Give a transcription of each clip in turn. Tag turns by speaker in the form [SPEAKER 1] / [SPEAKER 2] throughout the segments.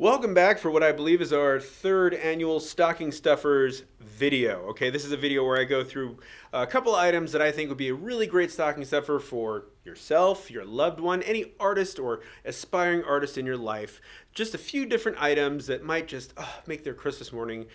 [SPEAKER 1] Welcome back for what I believe is our third annual Stocking Stuffers video. Okay, this is a video where I go through a couple items that I think would be a really great stocking stuffer for yourself, your loved one, any artist or aspiring artist in your life. Just a few different items that might just make their Christmas morning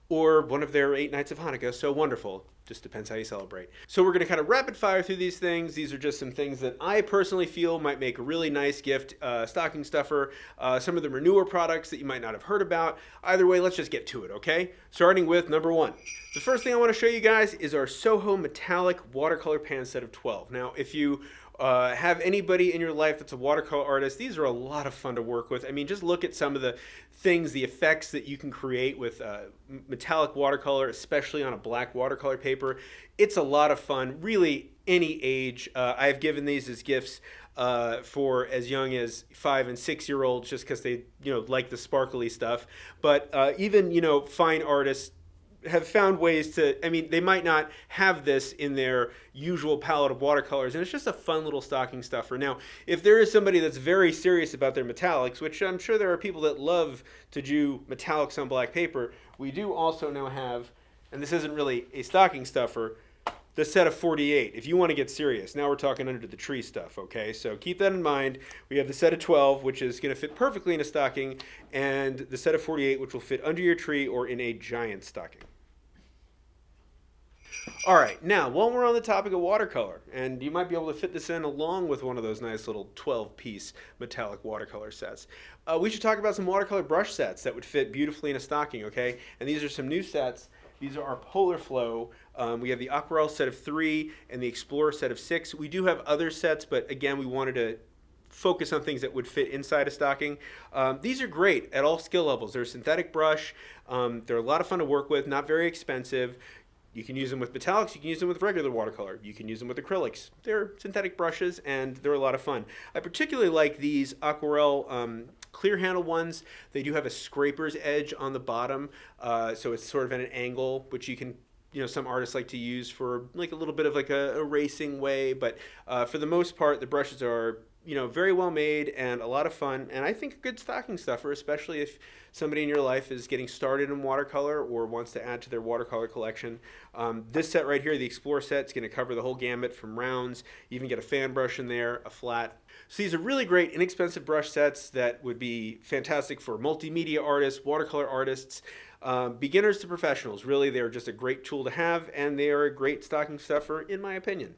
[SPEAKER 1] or one of their 8 nights of Hanukkah so wonderful. Just depends how you celebrate. So we're going to kind of rapid fire through these things. These are just some things that I personally feel might make a really nice gift stocking stuffer. Some of them are newer products that you might not have heard about. Either way, let's just get to it, okay? Starting with number one. The first thing I want to show you guys is our Soho Metallic Watercolor Pan set of 12. Now, if you have anybody in your life that's a watercolor artist, these are a lot of fun to work with. I mean, just look at some of the things, the effects that you can create with metallic watercolor, especially on a black watercolor paper. It's a lot of fun, really any age. I've given these as gifts for as young as 5 and 6 year olds just because they like the sparkly stuff. But even fine artists have found ways to, I mean, they might not have this in their usual palette of watercolors, and it's just a fun little stocking stuffer. Now, if there is somebody that's very serious about their metallics, which I'm sure there are people that love to do metallics on black paper, we do also now have, and this isn't really a stocking stuffer, the set of 48, if you want to get serious. Now we're talking under the tree stuff, okay? So keep that in mind. We have the set of 12, which is going to fit perfectly in a stocking, and the set of 48, which will fit under your tree or in a giant stocking. All right, now, while we're on the topic of watercolor, and you might be able to fit this in along with one of those nice little 12-piece metallic watercolor sets, we should talk about some watercolor brush sets that would fit beautifully in a stocking, okay? And these are some new sets. These are our Polar Flow. We have the Acryl set of 3 and the Explorer set of 6. We do have other sets, but again, we wanted to focus on things that would fit inside a stocking. These are great at all skill levels. They're a synthetic brush. They're a lot of fun to work with, not very expensive. You can use them with metallics, you can use them with regular watercolor, you can use them with acrylics. They're synthetic brushes and they're a lot of fun. I particularly like these Aquarel clear handle ones. They do have a scraper's edge on the bottom, so it's sort of at an angle, which you can, some artists like to use for like a little bit of like a racing way, but for the most part, the brushes are very well made and a lot of fun, and I think a good stocking stuffer, especially if somebody in your life is getting started in watercolor or wants to add to their watercolor collection. This set right here, the Explorer set, is going to cover the whole gamut from rounds. You even get a fan brush in there, a flat. So these are really great, inexpensive brush sets that would be fantastic for multimedia artists, watercolor artists, beginners to professionals. Really, they're just a great tool to have, and they are a great stocking stuffer, in my opinion.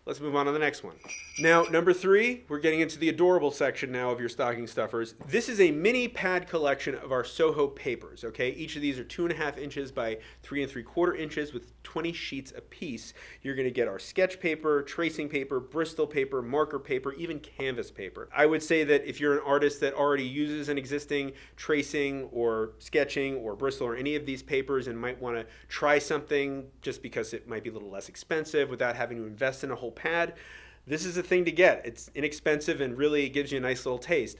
[SPEAKER 1] Let's move on to the next one. Now, number 3, we're getting into the adorable section now of your stocking stuffers. This is a mini pad collection of our Soho papers, okay? Each of these are 2.5 inches by 3 3/4 inches with 20 sheets apiece. You're gonna get our sketch paper, tracing paper, Bristol paper, marker paper, even canvas paper. I would say that if you're an artist that already uses an existing tracing or sketching or Bristol or any of these papers and might wanna try something just because it might be a little less expensive without having to invest in a whole pad, this is a thing to get. It's inexpensive and really gives you a nice little taste.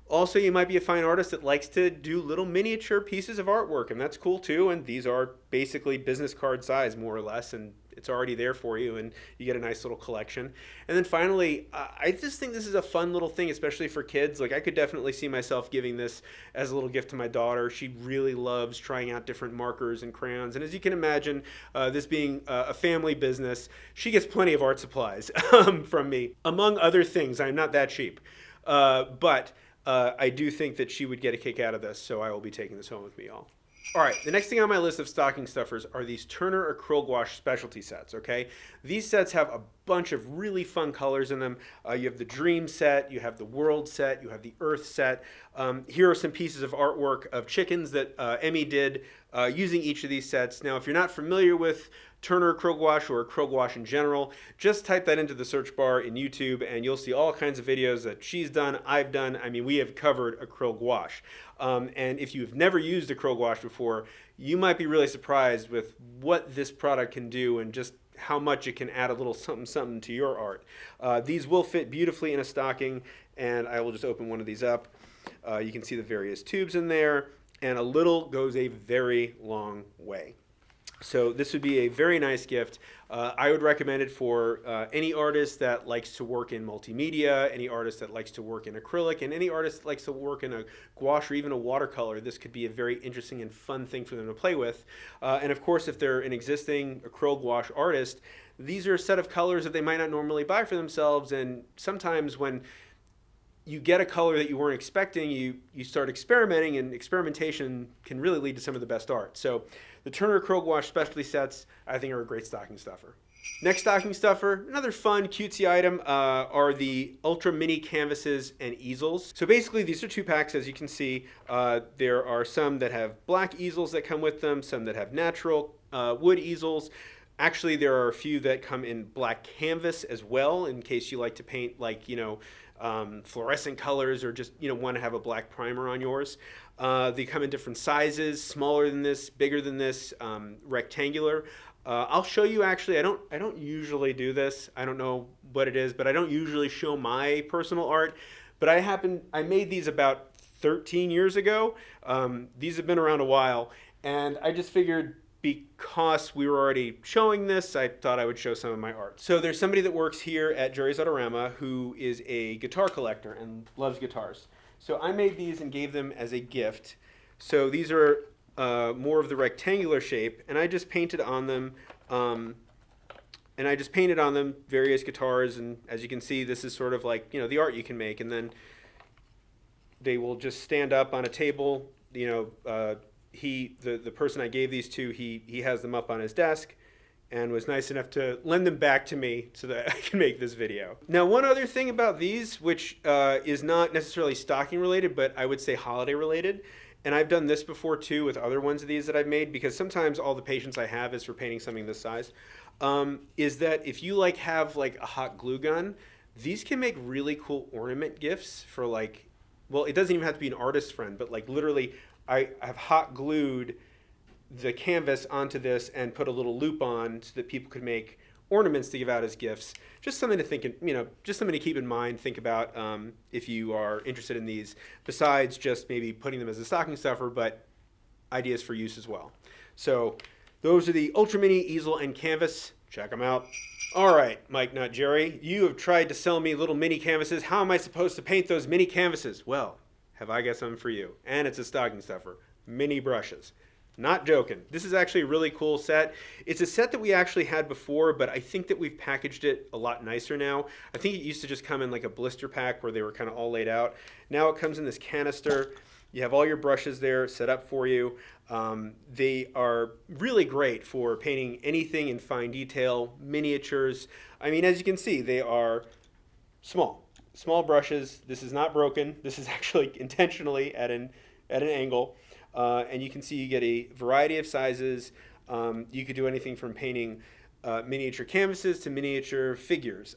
[SPEAKER 1] Also, you might be a fine artist that likes to do little miniature pieces of artwork, and that's cool too, and these are basically business card size, more or less, and it's already there for you, and you get a nice little collection. And then finally, I just think this is a fun little thing, especially for kids. Like, I could definitely see myself giving this as a little gift to my daughter. She really loves trying out different markers and crayons, and as you can imagine, this being a family business, she gets plenty of art supplies from me. Among other things, I'm not that cheap, but I do think that she would get a kick out of this, so I will be taking this home with me, y'all. All right, the next thing on my list of stocking stuffers are these Turner Acryl Gouache specialty sets, okay? These sets have a bunch of really fun colors in them. You have the Dream set, you have the World set, you have the Earth set. Here are some pieces of artwork of chickens that Emmy did using each of these sets. Now, if you're not familiar with Turner Acryl Gouache or Acryl Gouache in general, just type that into the search bar in YouTube and you'll see all kinds of videos that she's done, I've done. I mean, we have covered Acryl Gouache. And if you've never used Acryl Gouache before, you might be really surprised with what this product can do and just how much it can add a little something something to your art. These will fit beautifully in a stocking, and I will just open one of these up. You can see the various tubes in there, and a little goes a very long way. So this would be a very nice gift. I would recommend it for any artist that likes to work in multimedia, any artist that likes to work in acrylic, and any artist that likes to work in a gouache or even a watercolor. This could be a very interesting and fun thing for them to play with. And of course, if they're an existing acrylic gouache artist, these are a set of colors that they might not normally buy for themselves. And sometimes when you get a color that you weren't expecting, you start experimenting, and experimentation can really lead to some of the best art. So the Turner Acryl Gouache specialty sets, I think, are a great stocking stuffer. Next stocking stuffer, another fun, cutesy item, are the ultra mini canvases and easels. So basically, these are 2 packs, as you can see. There are some that have black easels that come with them, some that have natural wood easels. Actually, there are a few that come in black canvas as well, in case you like to paint, like, fluorescent colors, or just want to have a black primer on yours. They come in different sizes, smaller than this, bigger than this, rectangular. I'll show you. Actually, I don't usually do this. I don't know what it is, but I don't usually show my personal art. But I made these about 13 years ago. These have been around a while, and I just figured, because we were already showing this, I thought I would show some of my art. So there's somebody that works here at Jerry's Autorama who is a guitar collector and loves guitars. So I made these and gave them as a gift. So these are more of the rectangular shape, and I just painted on them. Various guitars, and as you can see, this is sort of like the art you can make, and then they will just stand up on a table. The person I gave these to, he has them up on his desk, and was nice enough to lend them back to me so that I can make this video. Now, one other thing about these, which is not necessarily stocking related, but I would say holiday related, and I've done this before too with other ones of these that I've made, because sometimes all the patience I have is for painting something this size, is that if you have a hot glue gun, these can make really cool ornament gifts for well, it doesn't even have to be an artist friend, but literally, I have hot glued the canvas onto this and put a little loop on so that people could make ornaments to give out as gifts. Just something to think, just something to keep in mind, think about if you are interested in these, besides just maybe putting them as a stocking stuffer, but ideas for use as well. So those are the Ultra Mini Easel and Canvas. Check them out. All right, Mike Not Jerry, you have tried to sell me little mini canvases. How am I supposed to paint those mini canvases? Well, have I got something for you. And it's a stocking stuffer. Mini brushes. Not joking. This is actually a really cool set. It's a set that we actually had before, but I think that we've packaged it a lot nicer now. I think it used to just come in like a blister pack where they were kind of all laid out. Now it comes in this canister. You have all your brushes there set up for you. They are really great for painting anything in fine detail, miniatures. I mean, as you can see, they are small brushes. This is not broken. This is actually intentionally at an angle. And you can see you get a variety of sizes. You could do anything from painting miniature canvases to miniature figures.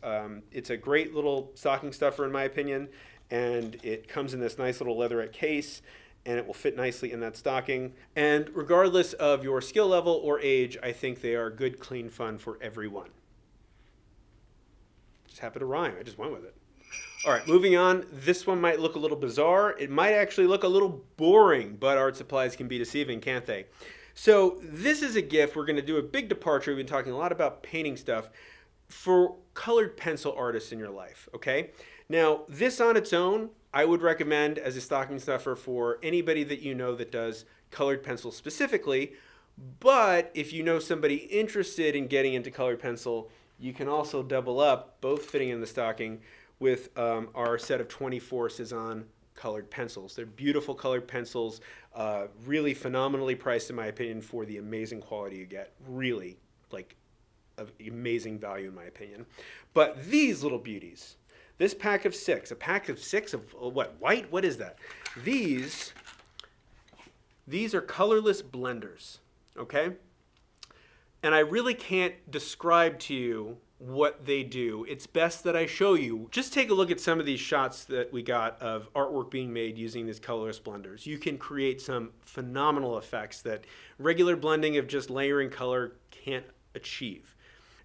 [SPEAKER 1] It's a great little stocking stuffer in my opinion, and it comes in this nice little leatherette case, and it will fit nicely in that stocking. And regardless of your skill level or age, I think they are good, clean fun for everyone. Just happened to rhyme. I just went with it. All right, moving on. This one might look a little bizarre. It might actually look a little boring, but art supplies can be deceiving, can't they? So this is a gift. We're going to do a big departure. We've been talking a lot about painting stuff for colored pencil artists in your life, okay? Now, this on its own, I would recommend as a stocking stuffer for anybody that you know that does colored pencil specifically. But if you know somebody interested in getting into colored pencil, you can also double up, both fitting in the stocking, with our set of 24 Cezanne colored pencils. They're beautiful colored pencils, really phenomenally priced in my opinion for the amazing quality you get. Really, like, amazing value in my opinion. But these little beauties, this pack of six, a pack of six of what, white? What is that? These are colorless blenders, okay? And I really can't describe to you what they do. It's best that I show you. Just take a look at some of these shots that we got of artwork being made using these colorless blenders. You can create some phenomenal effects that regular blending of just layering color can't achieve.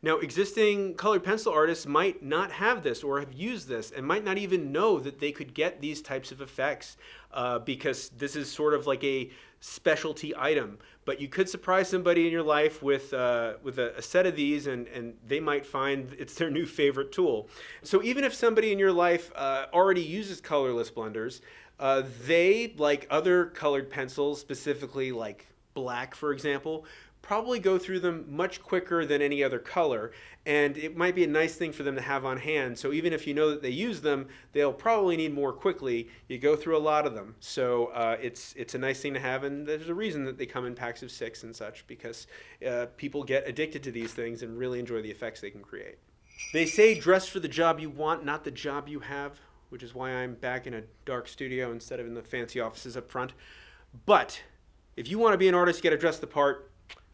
[SPEAKER 1] Now, existing colored pencil artists might not have this or have used this and might not even know that they could get these types of effects because this is sort of like a specialty item, but you could surprise somebody in your life with a set of these, and they might find it's their new favorite tool. So even if somebody in your life already uses colorless blenders, they, like other colored pencils, specifically like black, for example, probably go through them much quicker than any other color, and it might be a nice thing for them to have on hand. So even if you know that they use them, they'll probably need more quickly. You go through a lot of them, so it's a nice thing to have, and there's a reason that they come in packs of 6 and such, because people get addicted to these things and really enjoy the effects they can create. They say dress for the job you want, not the job you have, which is why I'm back in a dark studio instead of in the fancy offices up front. But if you want to be an artist, you got to dress the part.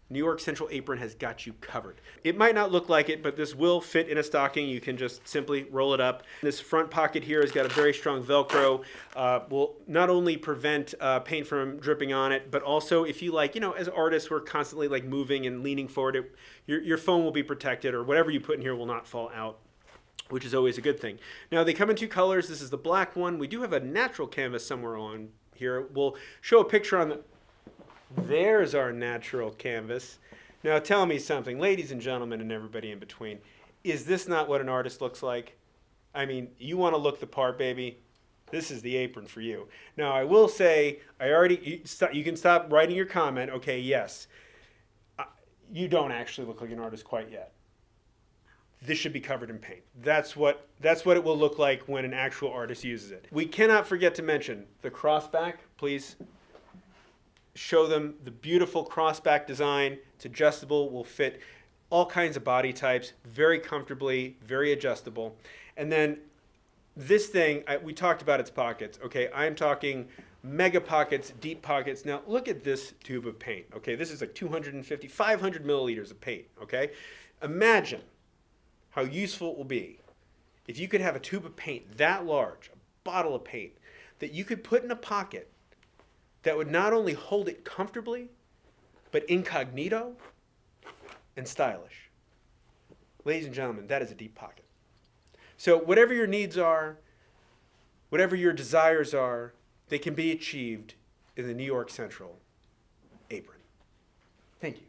[SPEAKER 1] New York Central Apron has got you covered. It might not look like it, but this will fit in a stocking. You can just simply roll it up. This front pocket here has got a very strong Velcro. Will not only prevent paint from dripping on it, but also if you like, as artists, we're constantly like moving and leaning forward. Your phone will be protected, or whatever you put in here will not fall out, which is always a good thing. Now they come in 2 colors. This is the black one. We do have a natural canvas somewhere on here. We'll show a picture on the... There's our natural canvas. Now tell me something, ladies and gentlemen and everybody in between. Is this not what an artist looks like? I mean, you want to look the part, baby? This is the apron for you. Now I will say, you can stop writing your comment. Okay, yes. You don't actually look like an artist quite yet. This should be covered in paint. That's what it will look like when an actual artist uses it. We cannot forget to mention the crossback, please. Show them the beautiful crossback design. It's adjustable, will fit all kinds of body types very comfortably, very adjustable. And then this thing, we talked about its pockets. Okay, I'm talking mega pockets, deep pockets. Now look at this tube of paint. Okay, this is like 250, 500 milliliters of paint. Okay, imagine how useful it will be if you could have a tube of paint that large, a bottle of paint, that you could put in a pocket that would not only hold it comfortably, but incognito and stylish. Ladies and gentlemen, that is a deep pocket. So whatever your needs are, whatever your desires are, they can be achieved in the New York Central Apron. Thank you.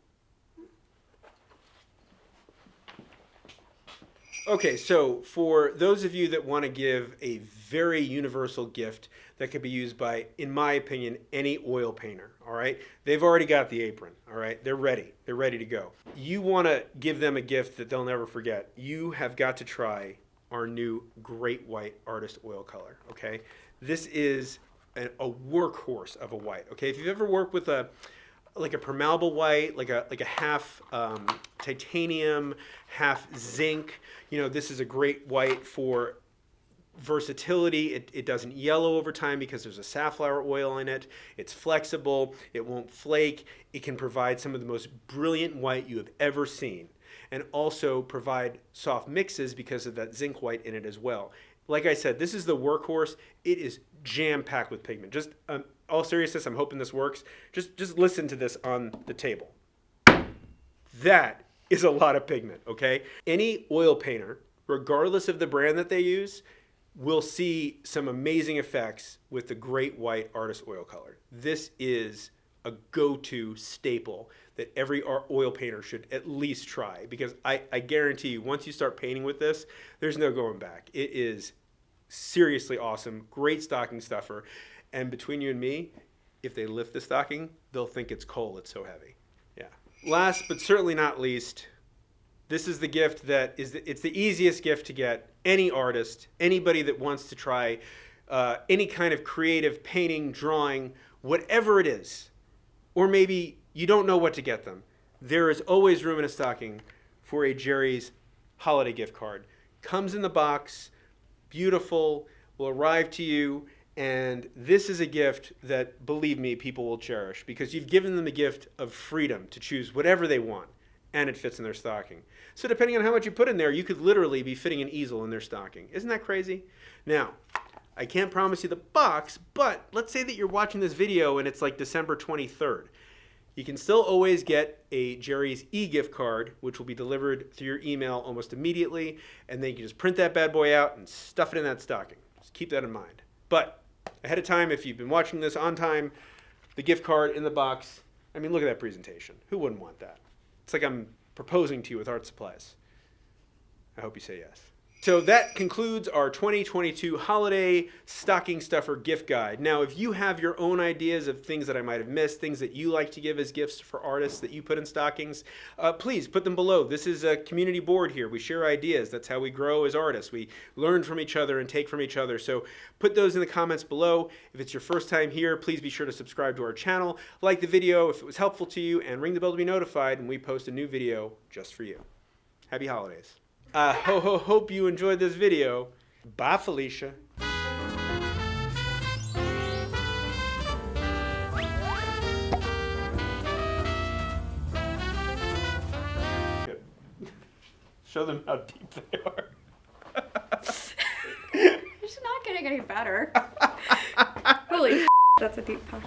[SPEAKER 1] Okay, so for those of you that want to give a very universal gift that could be used by, in my opinion, any oil painter, all right? They've already got the apron, all right? They're ready. They're ready to go. You want to give them a gift that they'll never forget. You have got to try our new Great White Artist Oil Color, okay? This is a workhorse of a white, okay? If you've ever worked with a permeable white, like a half titanium, half zinc, this is a great white for versatility. It doesn't yellow over time because there's a safflower oil in it. It's flexible. It won't flake. It can provide some of the most brilliant white you have ever seen, and also provide soft mixes because of that zinc white in it as well. Like I said, this is the workhorse. It is jam-packed with pigment. Just all seriousness, I'm hoping this works. Just listen to this on the table. That is a lot of pigment, okay? Any oil painter, regardless of the brand that they use, will see some amazing effects with the Great White Artist Oil Color. This is a go-to staple that every oil painter should at least try, because I guarantee you, once you start painting with this, there's no going back. It is seriously awesome, great stocking stuffer, and between you and me, if they lift the stocking, they'll think it's coal, it's so heavy. Yeah. Last but certainly not least, this is the gift that it's the easiest gift to get. Any artist, anybody that wants to try any kind of creative painting, drawing, whatever it is, or maybe you don't know what to get them, there is always room in a stocking for a Jerry's holiday gift card. Comes in the box, beautiful, will arrive to you, and this is a gift that, believe me, people will cherish, because you've given them the gift of freedom to choose whatever they want, and it fits in their stocking. So depending on how much you put in there, you could literally be fitting an easel in their stocking. Isn't that crazy? Now, I can't promise you the box, but let's say that you're watching this video and it's like December 23rd. You can still always get a Jerry's e-gift card, which will be delivered through your email almost immediately, and then you can just print that bad boy out and stuff it in that stocking. Just keep that in mind. But ahead of time, if you've been watching this on time, the gift card in the box. I mean, look at that presentation. Who wouldn't want that? It's like I'm proposing to you with art supplies. I hope you say yes. So that concludes our 2022 holiday stocking stuffer gift guide. Now, if you have your own ideas of things that I might have missed, things that you like to give as gifts for artists that you put in stockings, please put them below. This is a community board here. We share ideas. That's how we grow as artists. We learn from each other and take from each other. So put those in the comments below. If it's your first time here, please be sure to subscribe to our channel, like the video if it was helpful to you, and ring the bell to be notified when we post a new video just for you. Happy holidays. Hope you enjoyed this video. Bye, Felicia. Good. Show them how deep they are.
[SPEAKER 2] It's not getting any better. Holy that's a deep puff.